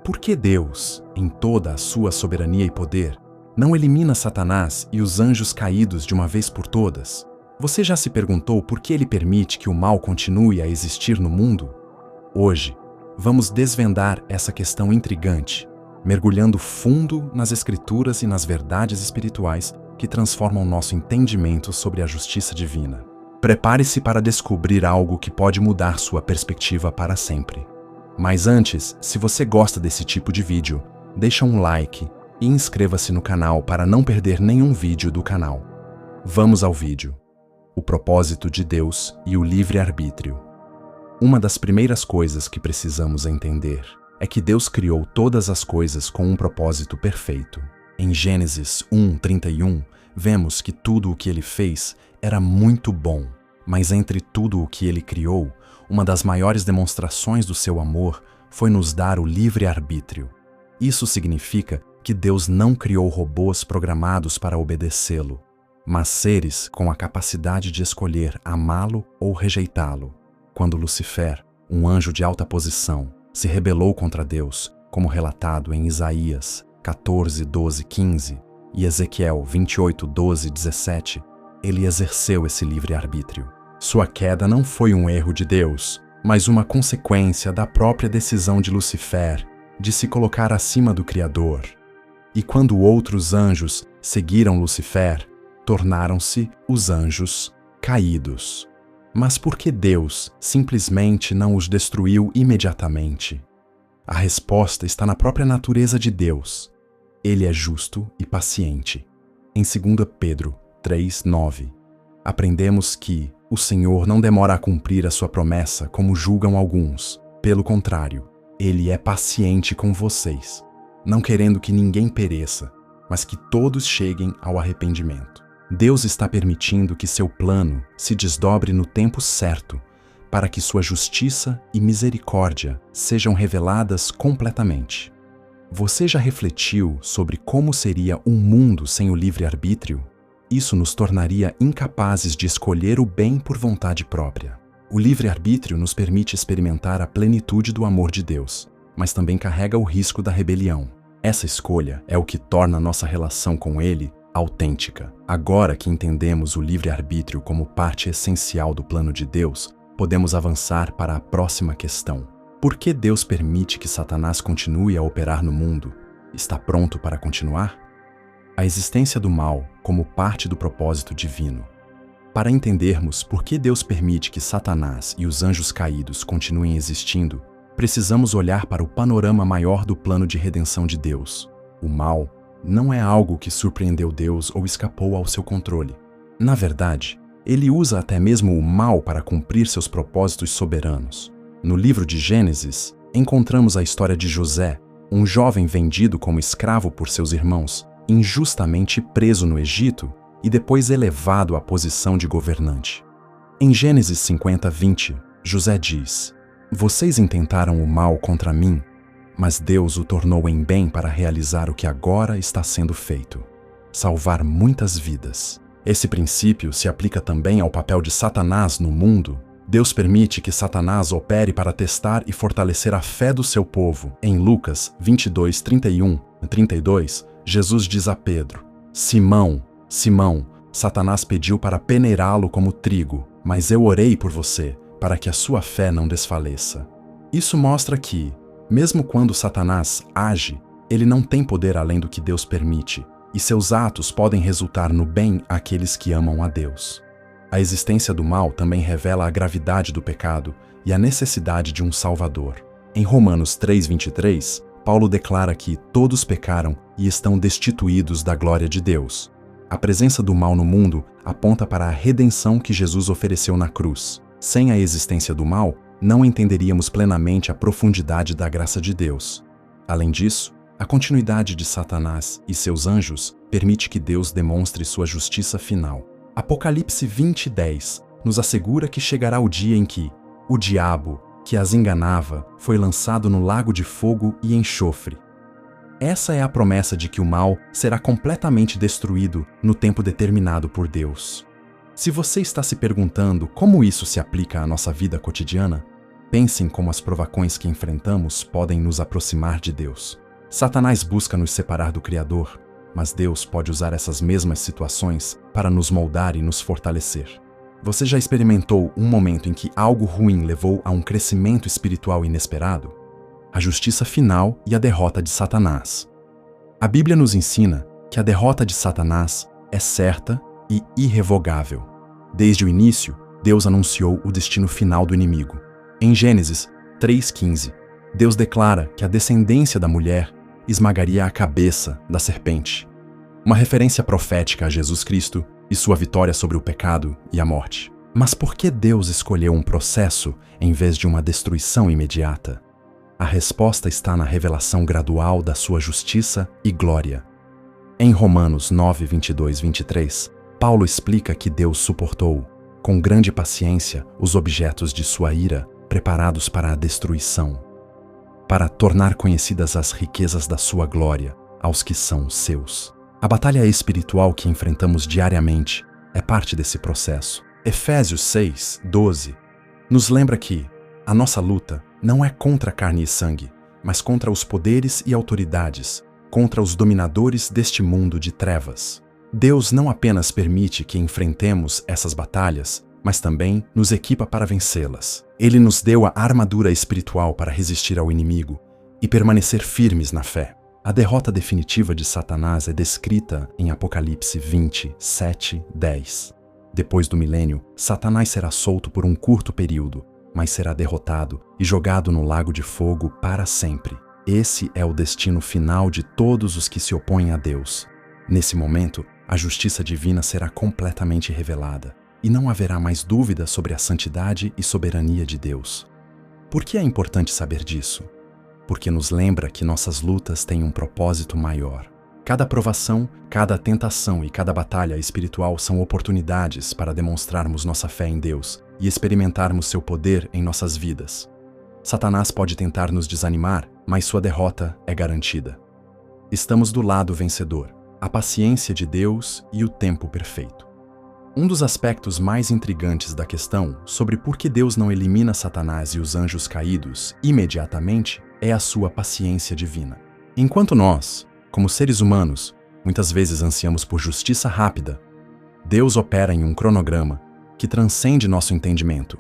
Por que Deus, em toda a sua soberania e poder, não elimina Satanás e os anjos caídos de uma vez por todas? Você já se perguntou por que ele permite que o mal continue a existir no mundo? Hoje, vamos desvendar essa questão intrigante, mergulhando fundo nas Escrituras e nas verdades espirituais que transformam nosso entendimento sobre a justiça divina. Prepare-se para descobrir algo que pode mudar sua perspectiva para sempre. Mas antes, se você gosta desse tipo de vídeo, deixa um like e inscreva-se no canal para não perder nenhum vídeo do canal. Vamos ao vídeo. O propósito de Deus e o livre-arbítrio. Uma das primeiras coisas que precisamos entender é que Deus criou todas as coisas com um propósito perfeito. Em Gênesis 1:31, vemos que tudo o que ele fez era muito bom, mas entre tudo o que ele criou, uma das maiores demonstrações do seu amor foi nos dar o livre-arbítrio. Isso significa que Deus não criou robôs programados para obedecê-lo, mas seres com a capacidade de escolher amá-lo ou rejeitá-lo. Quando Lucifer, um anjo de alta posição, se rebelou contra Deus, como relatado em Isaías 14:12-15 e Ezequiel 28:12-17, ele exerceu esse livre-arbítrio. Sua queda não foi um erro de Deus, mas uma consequência da própria decisão de Lucifer de se colocar acima do Criador. E quando outros anjos seguiram Lucifer, tornaram-se os anjos caídos. Mas por que Deus simplesmente não os destruiu imediatamente? A resposta está na própria natureza de Deus. Ele é justo e paciente. Em 2 Pedro 3:9, aprendemos que o Senhor não demora a cumprir a sua promessa como julgam alguns. Pelo contrário, Ele é paciente com vocês, não querendo que ninguém pereça, mas que todos cheguem ao arrependimento. Deus está permitindo que seu plano se desdobre no tempo certo, para que sua justiça e misericórdia sejam reveladas completamente. Você já refletiu sobre como seria um mundo sem o livre-arbítrio? Isso nos tornaria incapazes de escolher o bem por vontade própria. O livre-arbítrio nos permite experimentar a plenitude do amor de Deus, mas também carrega o risco da rebelião. Essa escolha é o que torna nossa relação com Ele autêntica. Agora que entendemos o livre-arbítrio como parte essencial do plano de Deus, podemos avançar para a próxima questão. Por que Deus permite que Satanás continue a operar no mundo? Está pronto para continuar? A existência do mal como parte do propósito divino. Para entendermos por que Deus permite que Satanás e os anjos caídos continuem existindo, precisamos olhar para o panorama maior do plano de redenção de Deus. O mal não é algo que surpreendeu Deus ou escapou ao seu controle. Na verdade, ele usa até mesmo o mal para cumprir seus propósitos soberanos. No livro de Gênesis, encontramos a história de José, um jovem vendido como escravo por seus irmãos, injustamente preso no Egito e depois elevado à posição de governante. Em Gênesis 50:20, José diz: "Vocês intentaram o mal contra mim, mas Deus o tornou em bem para realizar o que agora está sendo feito: salvar muitas vidas." Esse princípio se aplica também ao papel de Satanás no mundo. Deus permite que Satanás opere para testar e fortalecer a fé do seu povo. Em Lucas 22:31-32, Jesus diz a Pedro: "Simão, Simão, Satanás pediu para peneirá-lo como trigo, mas eu orei por você, para que a sua fé não desfaleça." Isso mostra que, mesmo quando Satanás age, ele não tem poder além do que Deus permite, e seus atos podem resultar no bem àqueles que amam a Deus. A existência do mal também revela a gravidade do pecado e a necessidade de um Salvador. Em Romanos 3:23, Paulo declara que todos pecaram e estão destituídos da glória de Deus. A presença do mal no mundo aponta para a redenção que Jesus ofereceu na cruz. Sem a existência do mal, não entenderíamos plenamente a profundidade da graça de Deus. Além disso, a continuidade de Satanás e seus anjos permite que Deus demonstre sua justiça final. Apocalipse 20:10 nos assegura que chegará o dia em que o diabo, que as enganava, foi lançado no lago de fogo e enxofre. Essa é a promessa de que o mal será completamente destruído no tempo determinado por Deus. Se você está se perguntando como isso se aplica à nossa vida cotidiana, Pensem como as provações que enfrentamos podem nos aproximar de Deus. Satanás busca nos separar do Criador, mas Deus pode usar essas mesmas situações para nos moldar e nos fortalecer. Você já experimentou um momento em que algo ruim levou a um crescimento espiritual inesperado? A justiça final e a derrota de Satanás. A Bíblia nos ensina que a derrota de Satanás é certa e irrevogável. Desde o início, Deus anunciou o destino final do inimigo. Em Gênesis 3:15, Deus declara que a descendência da mulher esmagaria a cabeça da serpente, uma referência profética a Jesus Cristo e sua vitória sobre o pecado e a morte. Mas por que Deus escolheu um processo em vez de uma destruição imediata? A resposta está na revelação gradual da sua justiça e glória. Em Romanos 9:22-23, Paulo explica que Deus suportou, com grande paciência, os objetos de sua ira preparados para a destruição, para tornar conhecidas as riquezas da sua glória aos que são seus. A batalha espiritual que enfrentamos diariamente é parte desse processo. Efésios 6:12 nos lembra que a nossa luta não é contra carne e sangue, mas contra os poderes e autoridades, contra os dominadores deste mundo de trevas. Deus não apenas permite que enfrentemos essas batalhas, mas também nos equipa para vencê-las. Ele nos deu a armadura espiritual para resistir ao inimigo e permanecer firmes na fé. A derrota definitiva de Satanás é descrita em Apocalipse 20:7-10. Depois do milênio, Satanás será solto por um curto período, mas será derrotado e jogado no lago de fogo para sempre. Esse é o destino final de todos os que se opõem a Deus. Nesse momento, a justiça divina será completamente revelada, e não haverá mais dúvida sobre a santidade e soberania de Deus. Por que é importante saber disso? Porque nos lembra que nossas lutas têm um propósito maior. Cada provação, cada tentação e cada batalha espiritual são oportunidades para demonstrarmos nossa fé em Deus e experimentarmos seu poder em nossas vidas. Satanás pode tentar nos desanimar, mas sua derrota é garantida. Estamos do lado vencedor, a paciência de Deus e o tempo perfeito. Um dos aspectos mais intrigantes da questão sobre por que Deus não elimina Satanás e os anjos caídos imediatamente é a sua paciência divina. Enquanto nós, como seres humanos, muitas vezes ansiamos por justiça rápida, Deus opera em um cronograma que transcende nosso entendimento.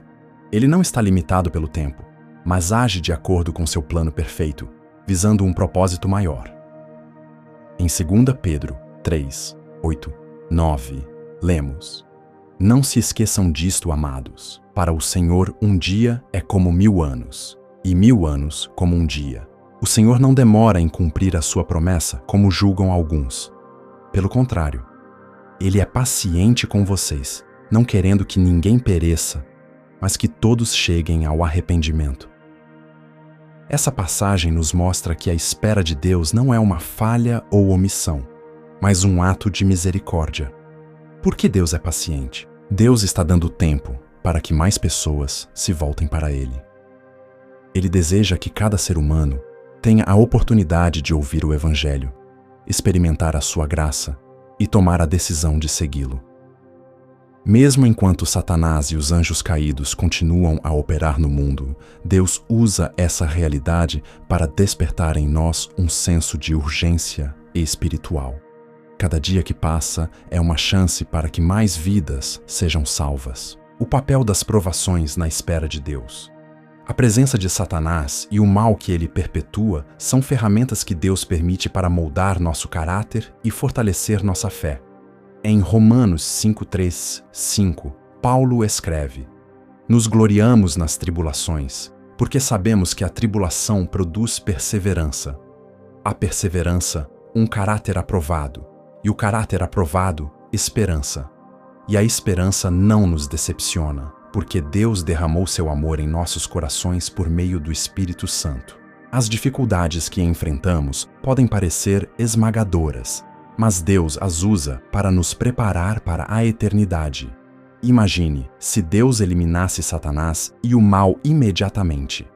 Ele não está limitado pelo tempo, mas age de acordo com seu plano perfeito, visando um propósito maior. Em 2 Pedro 3:8-9, lemos: Não se esqueçam disto, amados. Para o Senhor, um dia é como 1000 anos, e 1000 anos como um dia. O Senhor não demora em cumprir a sua promessa, como julgam alguns. Pelo contrário, Ele é paciente com vocês, não querendo que ninguém pereça, mas que todos cheguem ao arrependimento. Essa passagem nos mostra que a espera de Deus não é uma falha ou omissão, mas um ato de misericórdia. Por que Deus é paciente? Deus está dando tempo para que mais pessoas se voltem para Ele. Ele deseja que cada ser humano tenha a oportunidade de ouvir o Evangelho, experimentar a sua graça e tomar a decisão de segui-lo. Mesmo enquanto Satanás e os anjos caídos continuam a operar no mundo, Deus usa essa realidade para despertar em nós um senso de urgência espiritual. Cada dia que passa é uma chance para que mais vidas sejam salvas. O papel das provações na espera de Deus. A presença de Satanás e o mal que ele perpetua são ferramentas que Deus permite para moldar nosso caráter e fortalecer nossa fé. Em Romanos 5:3-5, Paulo escreve: Nos gloriamos nas tribulações, porque sabemos que a tribulação produz perseverança. A perseverança, um caráter aprovado, e o caráter aprovado, esperança. E a esperança não nos decepciona, porque Deus derramou seu amor em nossos corações por meio do Espírito Santo. As dificuldades que enfrentamos podem parecer esmagadoras, mas Deus as usa para nos preparar para a eternidade. Imagine se Deus eliminasse Satanás e o mal imediatamente.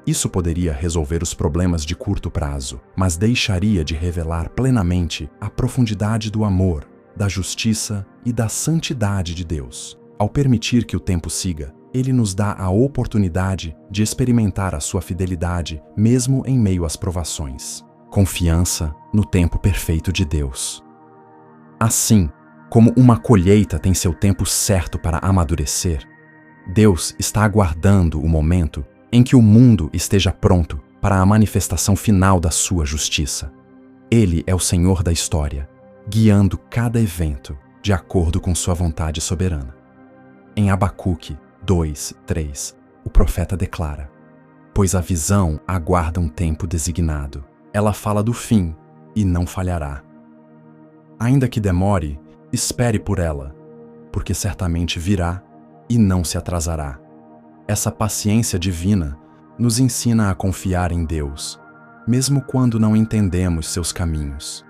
Isso poderia resolver os problemas de curto prazo, mas deixaria de revelar plenamente a profundidade do amor, da justiça e da santidade de Deus. Ao permitir que o tempo siga, Ele nos dá a oportunidade de experimentar a sua fidelidade mesmo em meio às provações. Confiança no tempo perfeito de Deus. Assim, como uma colheita tem seu tempo certo para amadurecer, Deus está aguardando o momento em que o mundo esteja pronto para a manifestação final da sua justiça. Ele é o Senhor da história, guiando cada evento de acordo com sua vontade soberana. Em Abacuque 2:3, o profeta declara: "Pois a visão aguarda um tempo designado. Ela fala do fim e não falhará. Ainda que demore, espere por ela, porque certamente virá e não se atrasará." Essa paciência divina nos ensina a confiar em Deus, mesmo quando não entendemos seus caminhos.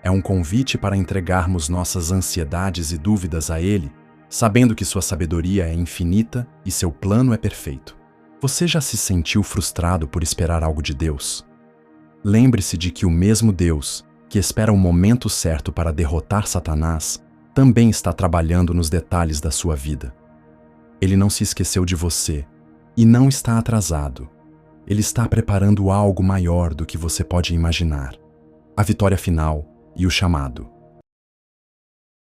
É um convite para entregarmos nossas ansiedades e dúvidas a Ele, sabendo que sua sabedoria é infinita e seu plano é perfeito. Você já se sentiu frustrado por esperar algo de Deus? Lembre-se de que o mesmo Deus, que espera o momento certo para derrotar Satanás, também está trabalhando nos detalhes da sua vida. Ele não se esqueceu de você e não está atrasado. Ele está preparando algo maior do que você pode imaginar: a vitória final e o chamado.